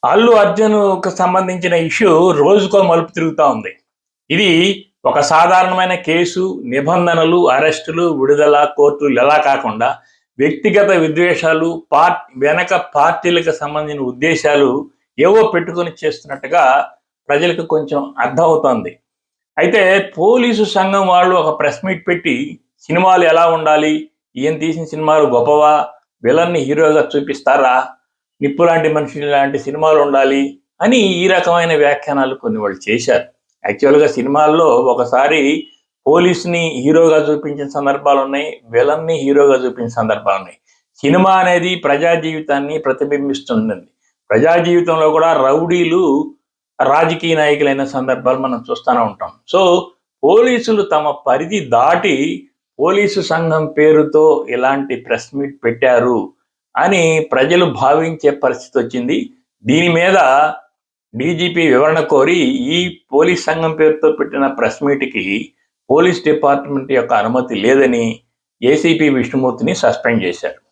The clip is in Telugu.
అల్లు అర్జున్‌కు సంబంధించిన ఇష్యూ రోజుకో మలుపు తిరుగుతా ఉంది. ఇది ఒక సాధారణమైన కేసు, నిబంధనలు, అరెస్టులు, విడుదల, కోర్టులు ఇలా కాకుండా వ్యక్తిగత విద్వేషాలు, వెనక పార్టీలకు సంబంధించిన ఉద్దేశాలు ఏవో పెట్టుకొని చేస్తున్నట్టుగా ప్రజలకు కొంచెం అర్థమవుతోంది. అయితే పోలీసు సంఘం వాళ్ళు ఒక ప్రెస్ మీట్ పెట్టి సినిమాలు ఎలా ఉండాలి? ఈయన తీసిన సినిమాలు గొప్పవా? విలన్ని హీరోగా చూపిస్తారా? నిప్పు లాంటి మనిషి లాంటి సినిమాలు ఉండాలి అని ఈ రకమైన వ్యాఖ్యానాలు కొన్ని వాళ్ళు చేశారు. యాక్చువల్గా సినిమాల్లో ఒకసారి పోలీసుని హీరోగా చూపించిన సందర్భాలు ఉన్నాయి, విలన్ని హీరోగా చూపించిన సందర్భాలు ఉన్నాయి. సినిమా అనేది ప్రజా జీవితాన్ని ప్రతిబింబిస్తుంటుంది. ప్రజా జీవితంలో కూడా రౌడీలు రాజకీయ నాయకులైన సందర్భాలు మనం చూస్తూనే ఉంటాం. సో పోలీసులు తమ పరిధి దాటి పోలీసు సంఘం పేరుతో ఇలాంటి ప్రెస్ మీట్ పెట్టారు అని ప్రజలు భావించే పరిస్థితి వచ్చింది. దీని మీద డీజీపీ వివరణ కోరి ఈ పోలీస్ సంఘం పేరుతో పెట్టిన ప్రెస్ మీట్కి పోలీస్ డిపార్ట్మెంట్ యొక్క అనుమతి లేదని ఏసీపీ విష్ణుమూర్తిని సస్పెండ్ చేశారు.